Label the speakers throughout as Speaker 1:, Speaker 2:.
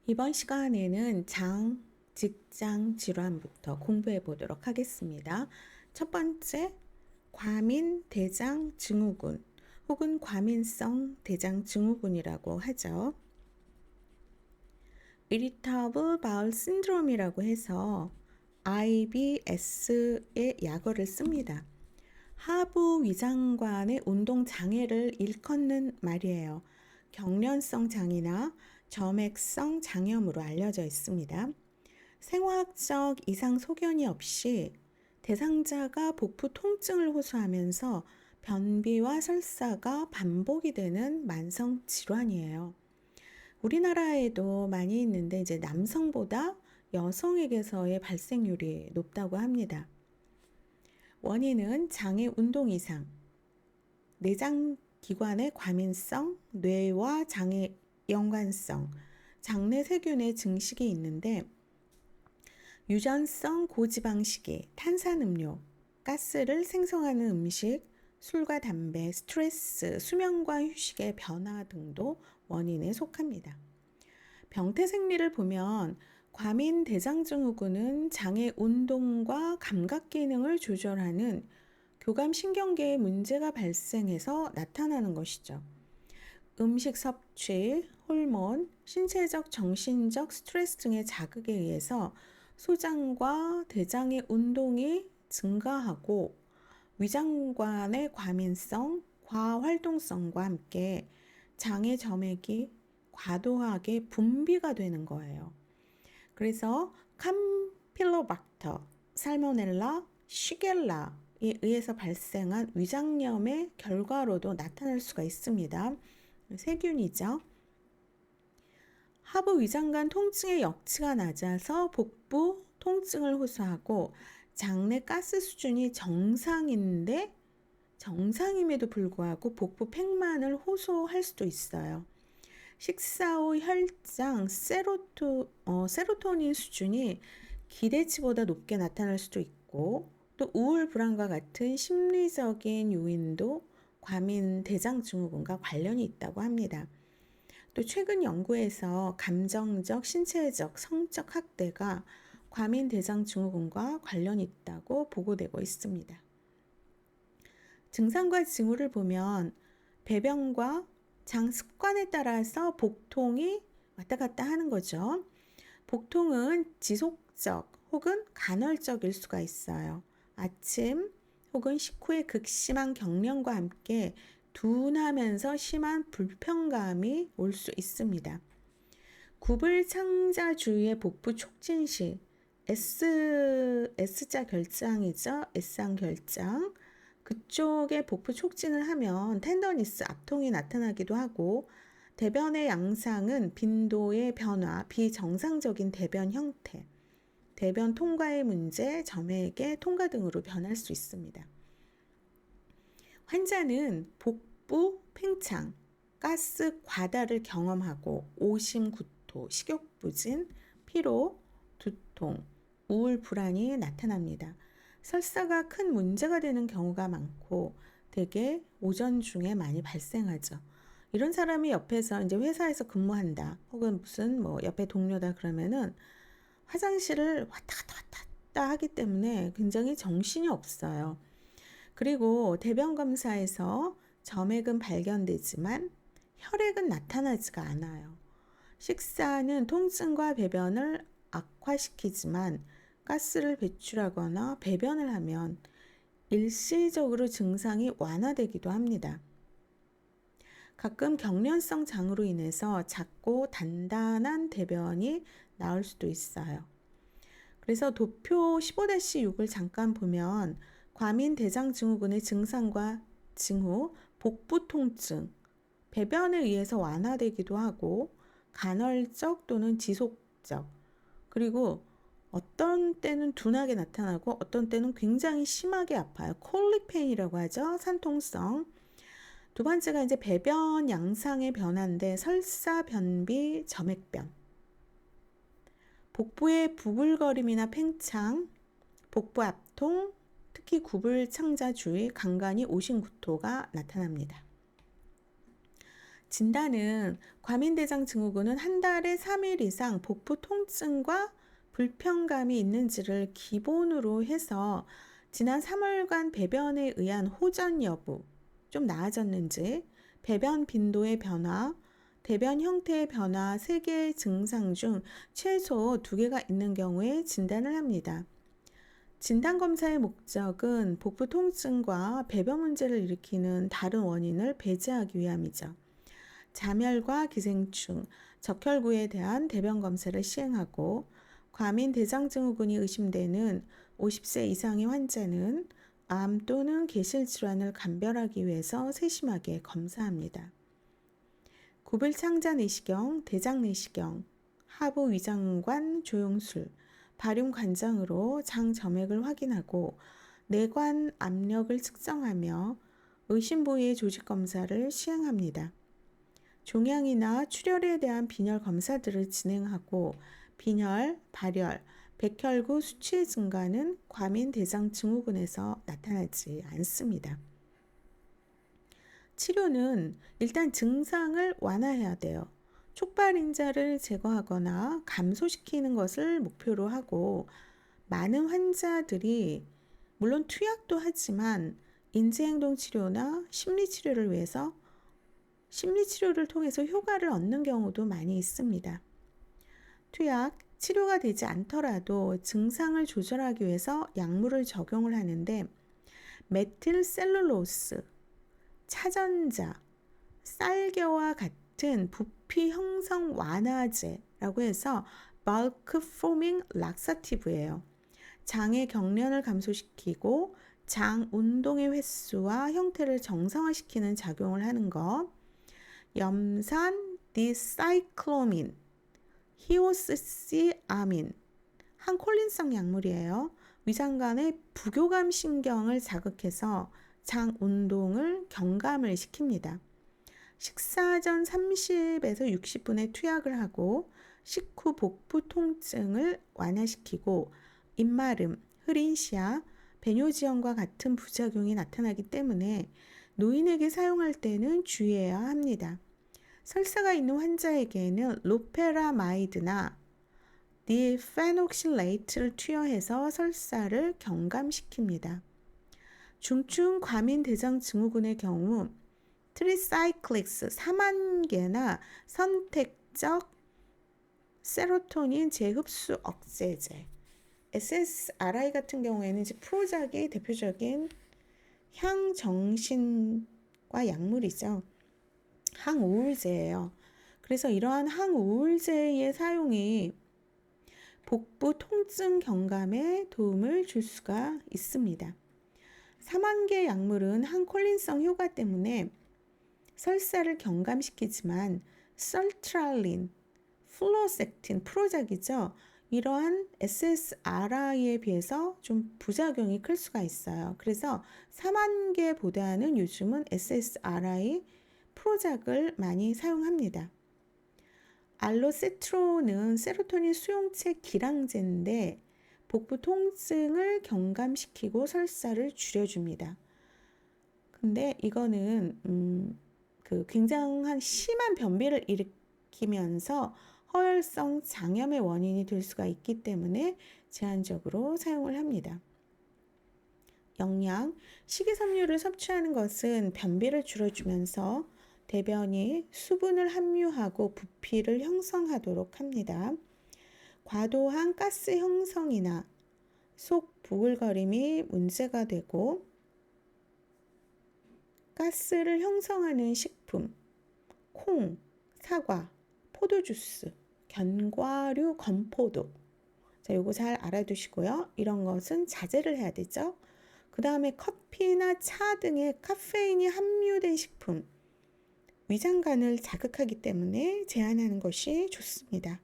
Speaker 1: 이번 시간에는 장, 직장 질환부터 공부해 보도록 하겠습니다. 첫 번째, 과민 대장 증후군 혹은 과민성 대장 증후군이라고 하죠. Irritable Bowel Syndrome이라고 해서 IBS의 약어를 씁니다. 하부 위장관의 운동 장애를 일컫는 말이에요. 경련성 장이나 점액성 장염으로 알려져 있습니다. 생화학적 이상 소견이 없이 대상자가 복부 통증을 호소하면서 변비와 설사가 반복이 되는 만성 질환이에요. 우리나라에도 많이 있는데 이제 남성보다 여성에게서의 발생률이 높다고 합니다. 원인은 장의 운동 이상, 내장 기관의 과민성, 뇌와 장의 연관성, 장내 세균의 증식이 있는데 유전성 고지방식이, 탄산음료, 가스를 생성하는 음식, 술과 담배, 스트레스, 수면과 휴식의 변화 등도 원인에 속합니다. 병태 생리를 보면 과민 대장증후군은 장의 운동과 감각 기능을 조절하는 교감신경계에 문제가 발생해서 나타나는 것이죠. 음식 섭취, 호르몬, 신체적, 정신적 스트레스 등의 자극에 의해서 소장과 대장의 운동이 증가하고 위장관의 과민성, 과활동성과 함께 장의 점액이 과도하게 분비가 되는 거예요. 그래서 캄필로박터, 살모넬라, 시겔라에 의해서 발생한 위장염의 결과로도 나타날 수가 있습니다. 세균이죠. 하부 위장관 통증의 역치가 낮아서 복부 통증을 호소하고 장내 가스 수준이 정상인데 정상임에도 불구하고 복부 팽만을 호소할 수도 있어요. 식사 후 혈장 세로토닌 수준이 기대치보다 높게 나타날 수도 있고 또 우울 불안과 같은 심리적인 요인도 과민 대장 증후군과 관련이 있다고 합니다. 또 최근 연구에서 감정적, 신체적, 성적 학대가 과민 대장 증후군과 관련이 있다고 보고되고 있습니다. 증상과 징후를 보면 배변과 장 습관에 따라서 복통이 왔다 갔다 하는 거죠. 복통은 지속적 혹은 간헐적일 수가 있어요. 아침 혹은 식후에 극심한 경련과 함께 둔하면서 심한 불편감이 올 수 있습니다. 굽을 창자 주위의 복부 촉진 시 S자 결장이죠. S상 결장. 그쪽에 복부 촉진을 하면 텐더니스, 압통이 나타나기도 하고 대변의 양상은 빈도의 변화, 비정상적인 대변 형태, 대변 통과의 문제, 점액의 통과 등으로 변할 수 있습니다. 환자는 복부 팽창, 가스 과다를 경험하고 오심, 구토, 식욕부진, 피로, 두통, 우울, 불안이 나타납니다. 설사가 큰 문제가 되는 경우가 많고 대개 오전 중에 많이 발생하죠. 이런 사람이 옆에서 이제 회사에서 근무한다 혹은 무슨 옆에 동료다 그러면은 화장실을 왔다 갔다 하기 때문에 굉장히 정신이 없어요. 그리고 대변 검사에서 점액은 발견되지만 혈액은 나타나지가 않아요. 식사는 통증과 배변을 악화시키지만 가스를 배출하거나 배변을 하면 일시적으로 증상이 완화되기도 합니다. 가끔 경련성 장으로 인해서 작고 단단한 대변이 나올 수도 있어요. 그래서 도표 15-6을 잠깐 보면 과민 대장 증후군의 증상과 징후, 복부 통증, 배변에 의해서 완화되기도 하고 간헐적 또는 지속적, 그리고 어떤 때는 둔하게 나타나고 어떤 때는 굉장히 심하게 아파요. 콜릭 페인이라고 하죠. 산통성. 두 번째가 이제 배변 양상의 변화인데 설사, 변비, 점액변. 복부의 부글거림이나 팽창, 복부 압통, 특히 굽을 창자 주위, 간간히 오심 구토가 나타납니다. 진단은 과민대장 증후군은 한 달에 3일 이상 복부 통증과 불편감이 있는지를 기본으로 해서 지난 3월간 배변에 의한 호전 여부, 좀 나아졌는지, 배변 빈도의 변화, 대변 형태의 변화 3개의 증상 중 최소 2개가 있는 경우에 진단을 합니다. 진단검사의 목적은 복부 통증과 배변 문제를 일으키는 다른 원인을 배제하기 위함이죠. 자멸과 기생충, 적혈구에 대한 대변 검사를 시행하고 과민 대장증후군이 의심되는 50세 이상의 환자는 암 또는 개실 질환을 감별하기 위해서 세심하게 검사합니다. 구불창자 내시경, 대장 내시경, 하부 위장관 조영술, 발용 관장으로 장 점액을 확인하고 내관 압력을 측정하며 의심 부위의 조직 검사를 시행합니다. 종양이나 출혈에 대한 빈혈 검사들을 진행하고 빈혈, 발열, 백혈구 수치의 증가는 과민 대장 증후군에서 나타나지 않습니다. 치료는 일단 증상을 완화해야 돼요. 촉발인자를 제거하거나 감소시키는 것을 목표로 하고 많은 환자들이 물론 투약도 하지만 인지행동치료나 심리치료를 위해서 심리치료를 통해서 효과를 얻는 경우도 많이 있습니다. 투약, 치료가 되지 않더라도 증상을 조절하기 위해서 약물을 적용을 하는데 메틸셀룰로스, 차전자, 쌀겨와 같은 부피 형성 완화제라고 해서 bulk forming laxative예요. 장의 경련을 감소시키고 장 운동의 횟수와 형태를 정상화시키는 작용을 하는 것. 염산 디사이클로민, 히오스시아민, 항콜린성 약물이에요. 위장관의 부교감 신경을 자극해서 장 운동을 경감을 시킵니다. 식사 전 30에서 60분에 투약을 하고 식후 복부 통증을 완화시키고 입마름, 흐린 시야, 배뇨지형과 같은 부작용이 나타나기 때문에 노인에게 사용할 때는 주의해야 합니다. 설사가 있는 환자에게는 로페라마이드나 디페녹실레이트를 투여해서 설사를 경감시킵니다. 중증 과민 대장 증후군의 경우 트리사이클릭스 4만개나 선택적 세로토닌 재흡수 억제제 SSRI 같은 경우에는 이제 프로작이 대표적인 향정신과 약물이죠. 항우울제예요. 그래서 이러한 항우울제의 사용이 복부 통증 경감에 도움을 줄 수가 있습니다. 4만개 약물은 항콜린성 효과 때문에 설사를 경감시키지만 설트랄린, 플로섹틴, 프로작이죠. 이러한 SSRI에 비해서 좀 부작용이 클 수가 있어요. 그래서 4만개보다는 요즘은 SSRI, 프로작을 많이 사용합니다. 알로세트론은 세로토닌 수용체 기량제인데 복부 통증을 경감시키고 설사를 줄여줍니다. 근데 이거는 굉장한 심한 변비를 일으키면서 허혈성 장염의 원인이 될 수가 있기 때문에 제한적으로 사용을 합니다. 영양, 식이섬유를 섭취하는 것은 변비를 줄여주면서 대변이 수분을 함유하고 부피를 형성하도록 합니다. 과도한 가스 형성이나 속 부글거림이 문제가 되고 가스를 형성하는 식품, 콩, 사과, 포도주스, 견과류, 건포도. 자, 요거 잘 알아두시고요. 이런 것은 자제를 해야 되죠. 그 다음에 커피나 차 등의 카페인이 함유된 식품, 위장관을 자극하기 때문에 제한하는 것이 좋습니다.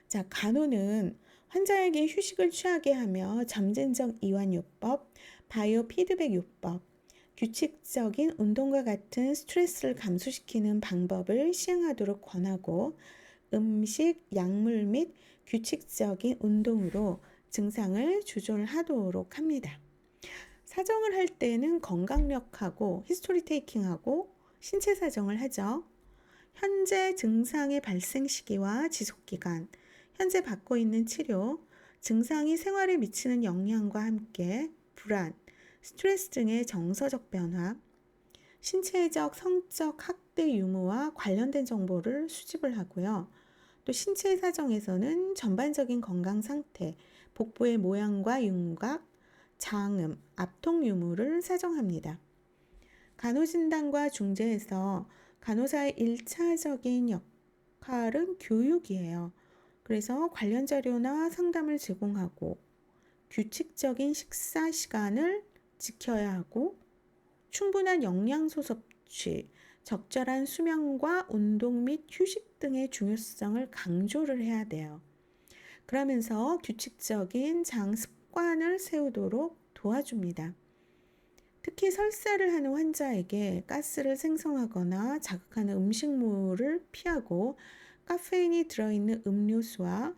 Speaker 1: 자, 간호는 환자에게 휴식을 취하게 하며 점진적 이완요법, 바이오 피드백 요법, 규칙적인 운동과 같은 스트레스를 감소시키는 방법을 시행하도록 권하고 음식, 약물 및 규칙적인 운동으로 증상을 조절하도록 합니다. 사정을 할 때는 건강력하고 히스토리 테이킹하고 신체 사정을 하죠. 현재 증상의 발생 시기와 지속 기간, 현재 받고 있는 치료, 증상이 생활에 미치는 영향과 함께 불안, 스트레스 등의 정서적 변화, 신체적, 성적 학대 유무와 관련된 정보를 수집을 하고요. 또 신체 사정에서는 전반적인 건강 상태, 복부의 모양과 윤곽, 장음, 압통 유무를 사정합니다. 간호진단과 중재에서 간호사의 1차적인 역할은 교육이에요. 그래서 관련 자료나 상담을 제공하고 규칙적인 식사 시간을 지켜야 하고 충분한 영양소 섭취, 적절한 수면과 운동 및 휴식 등의 중요성을 강조를 해야 돼요. 그러면서 규칙적인 장 습관을 세우도록 도와줍니다. 특히 설사를 하는 환자에게 가스를 생성하거나 자극하는 음식물을 피하고 카페인이 들어있는 음료수와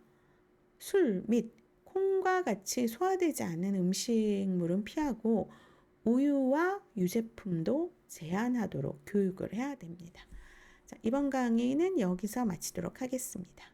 Speaker 1: 술 및 콩과 같이 소화되지 않는 음식물은 피하고 우유와 유제품도 제한하도록 교육을 해야 됩니다. 자, 이번 강의는 여기서 마치도록 하겠습니다.